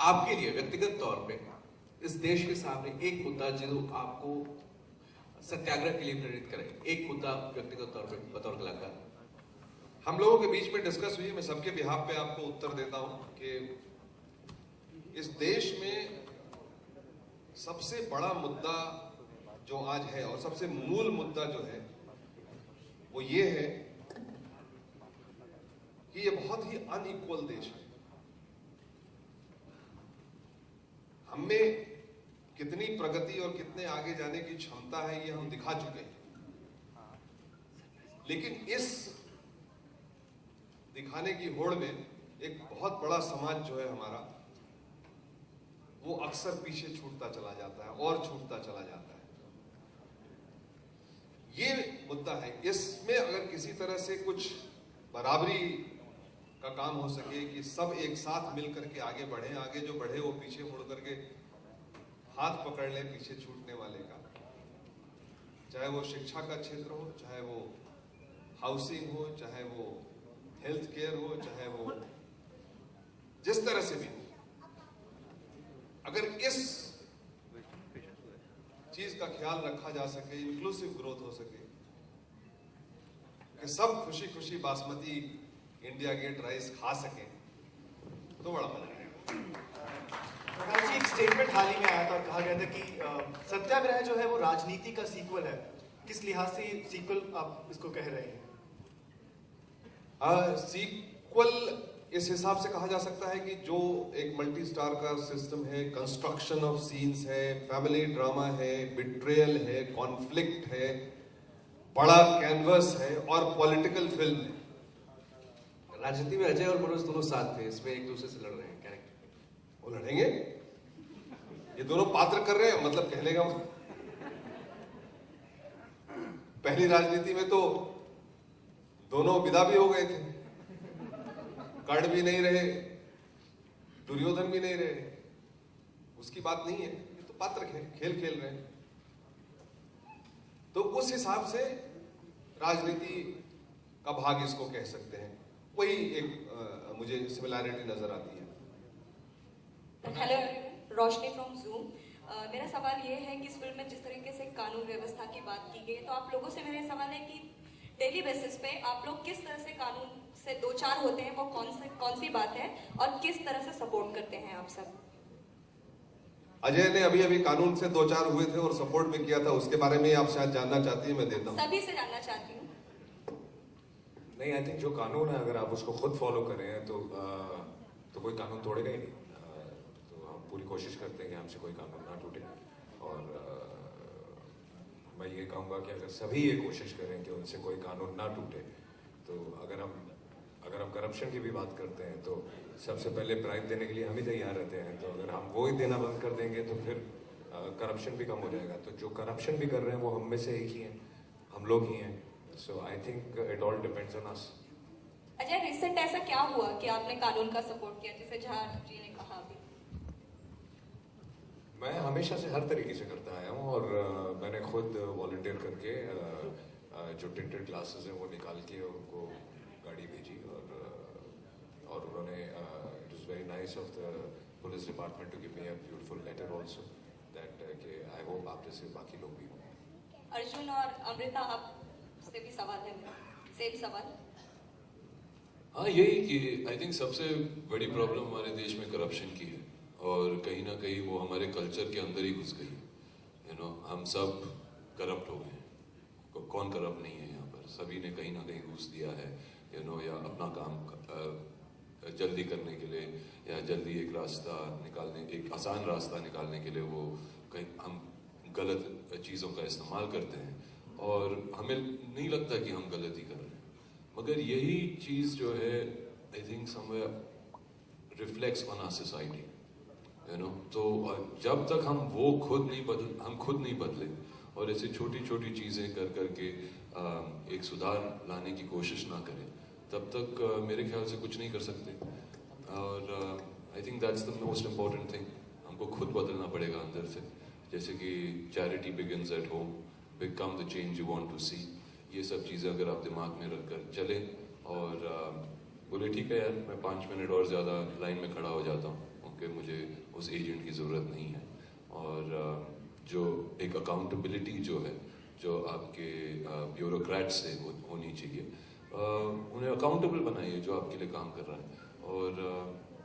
आपके लिए व्यक्तिगत तौर पे इस देश के सामने एक मुद्दा जो आपको सत्याग्रह के लिए प्रेरित करे, एक मुद्दा व्यक्तिगत तौर पे बतौर कलाकार। हम लोगों के बीच में डिस्कस हुई, मैं सबके बिहाफ पे आपको उत्तर देता हूं कि इस देश में सबसे बड़ा मुद्दा जो आज है और सबसे मूल मुद्दा जो है वो ये है कि ये बहुत ही अनइक्वल देश है। हमें कितनी प्रगति और कितने आगे जाने की क्षमता है ये हम दिखा चुके हैं, लेकिन इस दिखाने की होड़ में एक बहुत बड़ा समाज जो है हमारा, वो अक्सर पीछे छूटता चला जाता है और छूटता चला जाता है। ये मुद्दा है। इसमें अगर किसी तरह से कुछ बराबरी का काम हो सके कि सब एक साथ मिल करके आगे बढ़े, आगे जो बढ़े वो पीछे मुड़ करके हाथ पकड़ ले पीछे छूटने वाले का, चाहे वो शिक्षा का क्षेत्र हो, चाहे वो हाउसिंग हो, चाहे वो हेल्थ केयर हो, चाहे वो जिस तरह से भी हो, अगर इस चीज का ख्याल रखा जा सके, इंक्लूसिव ग्रोथ हो सके, कि सब खुशी खुशी बासमती इंडिया गेट राइस खा सके, तो बड़ा मजा आएगा। प्रकाश जी, एक स्टेटमेंट हाल ही में आया था और कहा गया था कि सत्याग्रह जो है वो राजनीति का सीक्वल है। किस लिहाज से सीक्वल आप इसको कह रहे हैं? सीक्वल इस हिसाब से कहा जा सकता है कि जो एक मल्टी स्टार का सिस्टम है, कंस्ट्रक्शन ऑफ सीन्स है, फैमिली ड्रामा है, बिट्रेयल है, कॉन्फ्लिक्ट है, बड़ा कैनवस है और पॉलिटिकल फिल्म है। राजनीति में अजय और मनोज दोनों साथ थे, इसमें एक दूसरे से लड़ रहे हैं कैरेक्टर। वो लड़ेंगे, ये दोनों पात्र कर रहे हैं, मतलब कहने का पहली राजनीति में तो दोनों विदा भी हो गए थे, कर्ण भी नहीं रहे, दुर्योधन भी नहीं रहे, उसकी बात नहीं है, ये तो पात्र खेल खेल रहे हैं। तो उस हिसाब से राजनीति का भाग इसको कह सकते हैं, वही एक मुझे सिमिलैरिटी नजर आती है। Hello, Roshni from zoom. मेरा सवाल ये है कि इस फिल्म में जिस तरीके से कानून व्यवस्था की बात की गई, तो आप लोगों से मेरा सवाल है कि डेली बेसिस पे आप लोग किस तरह से कानून से दो चार होते हैं, वो कौन सी बात है और किस तरह से सपोर्ट करते हैं आप सब? अजय ने अभी अभी कानून से दो चार हुए थे और सपोर्ट भी किया था, उसके बारे में आप शायद जानना चाहती हैं, मैं देता हूं। सभी से जानना चाहती हूँ। नहीं, आई थिंक जो कानून है अगर आप उसको खुद फॉलो करें तो कोई कानून तोड़ेगा ही नहीं। तो हम पूरी कोशिश करते हैं कि हमसे कोई कानून ना टूटे, और मैं ये कहूँगा कि अगर सभी ये कोशिश करें कि उनसे कोई कानून ना टूटे, तो अगर हम करप्शन की भी बात करते हैं तो सबसे पहले ब्राइब देने के लिए हम ही तैयार रहते हैं। तो अगर हम वो ही देना बंद कर देंगे तो फिर करप्शन भी कम हो जाएगा। तो जो करप्शन भी कर रहे हैं वो हम में से एक ही हैं, हम लोग ही हैं। So I think it all depends on us. Ajay, recent ऐसा क्या हुआ कि आपने कानून का सपोर्ट किया, जैसे झा जी ने कहा अभी? मैं हमेशा से हर तरीके से करता आया हूँ, और मैंने खुद वॉलंटियर करके जो टिंटेड ग्लासेस हैं वो निकाल के उनको गाड़ी भेजी, और उन्होंने it was very nice of the police department to give me a beautiful letter also that कि आई होप आप जैसे बाकी लोग भी हों। अर्जुन और अमृता, आपसे भी सवाल है मेरा, सेम सवाल। हाँ, यही कि आई थिंक सबसे बड़ी प्रॉब्लम हमारे देश में करप्शन की है, और कहीं ना कहीं वो हमारे कल्चर के अंदर ही घुस गई है। हम सब करप्ट हो गए हैं। कौन करप्ट नहीं है यहाँ पर? सभी ने कहीं ना कहीं घुस दिया है, या अपना काम जल्दी करने के लिए, या जल्दी एक रास्ता निकालने, एक आसान रास्ता निकालने के लिए वो कहीं हम गलत चीज़ों का इस्तेमाल करते हैं, और हमें नहीं लगता कि हम गलती कर रहे हैं। मगर यही चीज़ जो है I think somewhere reflects on our society, तो जब तक हम खुद नहीं बदले और ऐसी छोटी छोटी चीज़ें कर करके एक सुधार लाने की कोशिश ना करें, तब तक मेरे ख्याल से कुछ नहीं कर सकते। और I think that's the most important thing. हमको खुद बदलना पड़ेगा अंदर से, जैसे कि charity begins at home, become the change you want to see. ये सब चीज़ें अगर आप दिमाग में रख कर चलें और बोले ठीक है यार मैं 5 मिनट और ज़्यादा लाइन में खड़ा हो जाता हूँ, क्योंकि मुझे उस एजेंट की ज़रूरत नहीं है। और जो एक अकाउंटेबिलिटी जो है, जो आपके ब्यूरोक्रेट से होनी चाहिए, उन्हें अकाउंटेबल बनाइए जो आपके लिए काम कर रहा है, और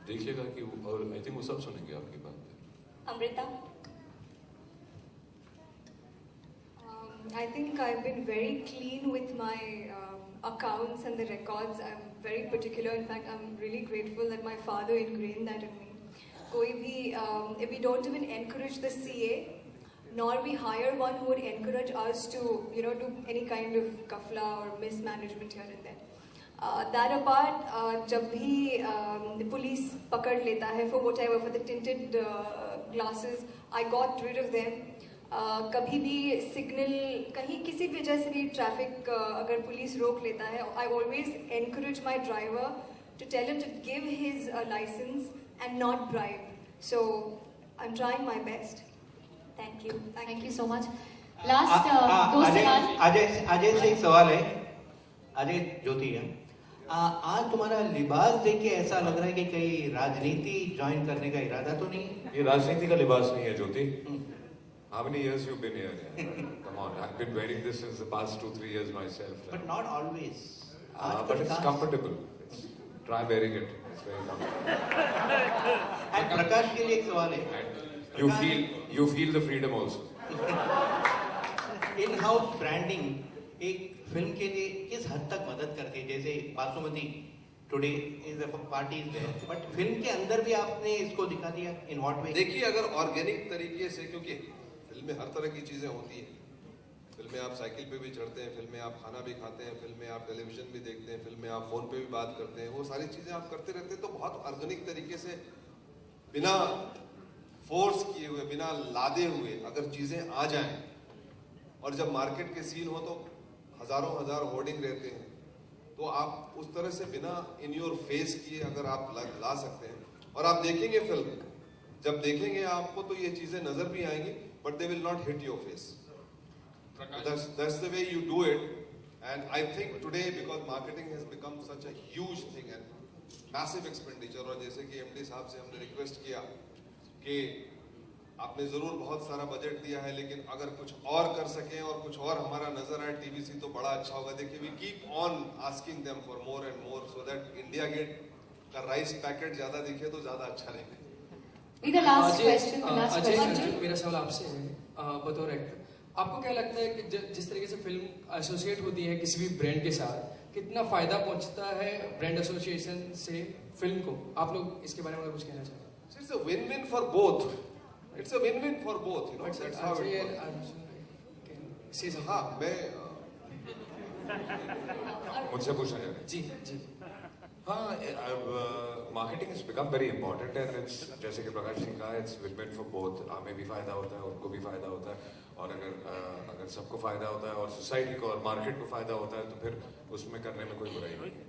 देखिएगा कि और आई थिंक वो सब सुनेंगे आपकी बात। Amrita. I think I've been very clean with my accounts and the records. I'm very particular. In fact, I'm really grateful that my father ingrained that in me. If we don't even encourage the CA, nor we hire one who would encourage us to, do any kind of kafla or mismanagement here and there. That apart, जब भी police पकड़ लेता है for whatever, for the tinted glasses, I got rid of them. कभी भी signal कहीं किसी वजह से भी ट्रैफिक अगर पुलिस रोक लेता है, I always encourage my driver to tell him to give his licence and not bribe. So I am trying my best. Thank you so much. Last Ajay से एक सवाल है. अजय ज्योति है, आज तुम्हारा लिबास देख के ऐसा लग रहा है कि कहीं राजनीति ज्वाइन करने का इरादा तो नहीं? ये राजनीति का लिबास नहीं है ज्योति. How many years you've been here? Come on, I've been wearing this since the past 2-3 years myself. But not always. But it's comfortable. Try wearing it. It's very comfortable. And प्रकाश के लिए एक सवाल है. And you feel the freedom also. In-house branding एक film के लिए किस हद तक मदद करती है? जैसे Basumati today is the party is there, but film के अंदर भी आपने इसको दिखा दिया. In what way? देखिए, अगर ऑर्गेनिक तरीके से, क्योंकि फिल्म में हर तरह की चीजें होती हैं. फिल्म में आप साइकिल पे भी चढ़ते हैं, फिल्म में आप खाना भी खाते हैं, फिल्म में आप टेलीविजन भी देखते हैं, फिल्म में आप फोन पे भी बात करते हैं. वो सारी चीजें आप करते रहते हैं. तो बहुत ऑर्गेनिक तरीके से, बिना फोर्स किए हुए, बिना लादे हुए अगर चीजें आ जाएं, और जब मार्केट के सीन हो तो हजारों हजार होर्डिंग रहते हैं, तो आप उस तरह से बिना इन योर फेस किए अगर आप ला सकते हैं. और आप देखेंगे फिल्म, जब देखेंगे आपको तो ये चीजें नजर भी आएंगी, but they will not hit your face. That's the way you do it. And I think today, because marketing has become such a huge thing and massive expenditure, और जैसे कि MD साहब से हमने रिक्वेस्ट किया कि आपने जरूर बहुत सारा बजट दिया है, लेकिन अगर कुछ और कर सकें और कुछ और हमारा नजर आए TVC तो बड़ा अच्छा होगा. देखिए, we keep on asking them for more and more so that India Gate का राइस पैकेट ज्यादा दिखे तो ज्यादा अच्छा रहेगा. The last question. मेरा सवाल आपसे है, बतौर एक्टर, आपको क्या लगता है कि जिस तरीके से फिल्म एसोसिएट होती है किसी भी ब्रांड के साथ, कितना फायदा पहुंचता है ब्रांड एसोसिएशन से फिल्म को? आप लोग इसके बारे में कुछ कहना चाहते हैं? It's a win-win for both. It's a win-win for both. You know, that's how it works. हाँ, मैं मुझसे पूछना है. जी. हाँ, marketing has become very important and it's, जैसे कि प्रकाश सिंह कहा, it's win-win for both. हमें भी फायदा होता है, उनको भी फायदा होता है, और अगर सबको फायदा होता है और सोसाइटी को और मार्केट को फायदा होता है तो फिर उसमें करने में कोई बुराई नहीं है.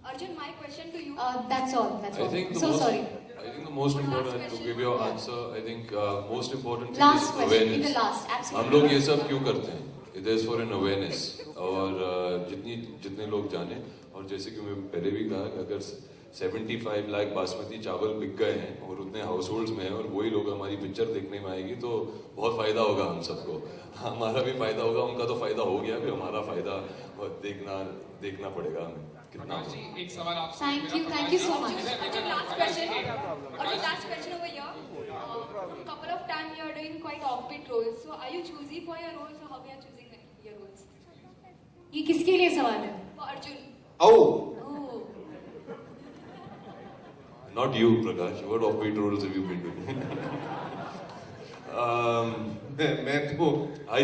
Arjun, my question to you. That's all. I think sorry. I think the most important, to give your answer, I think most important thing Last is question. awareness. The last, absolutely. हम लोग ये सब क्यों करते हैं? It is for an awareness. और जितने लोग जाने, और जैसे कि मैं पहले भी कहा, अगर 75 लाख बासमती चावल बिक गए हैं और उतने हाउस होल्ड्स में हैं और वही लोग हमारी पिक्चर देखने में आएगी तो बहुत फायदा होगा हम सबको. हमारा भी फायदा होगा, उनका तो फायदा हो गया, भी हमारा फायदा देखना पड़ेगा हमें कितना. एक सवाल आपसे. Thank you so much. Last question over here. Couple of times you are doing quite offbeat roles. So are you choosy for your roles, or how you are choosing your roles? ये किसके लिए सवाल है? For Arjun. Oh. Not you, Prakash. What offbeat roles have you been doing? मैं तो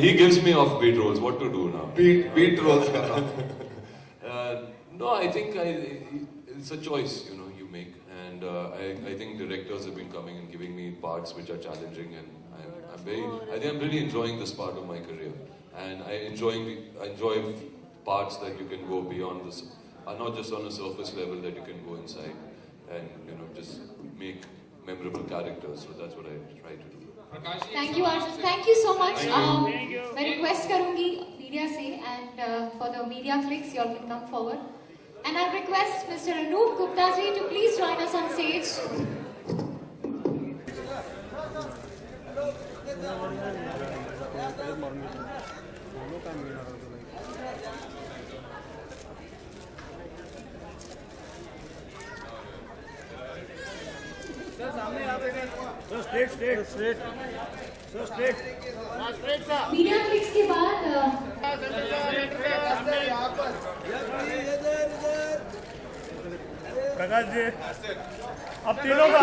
He gives me offbeat roles. What to do now? Beat roles कर रहा हूँ. No, I think it's a choice, you make, and I think directors have been coming and giving me parts which are challenging, and I think I'm really enjoying this part of my career, and I enjoy parts that you can go beyond this, not just on a surface level, that you can go inside and just make memorable characters. So that's what I try to do. Thank you, Arjun. Thank you so much. मैं request करूँगी media से, and for the media clicks, you all can come forward. And I request Mr. Anoop Gupta ji to please join us on stage. Media clicks के बाद प्रकाश जी अब तीनों का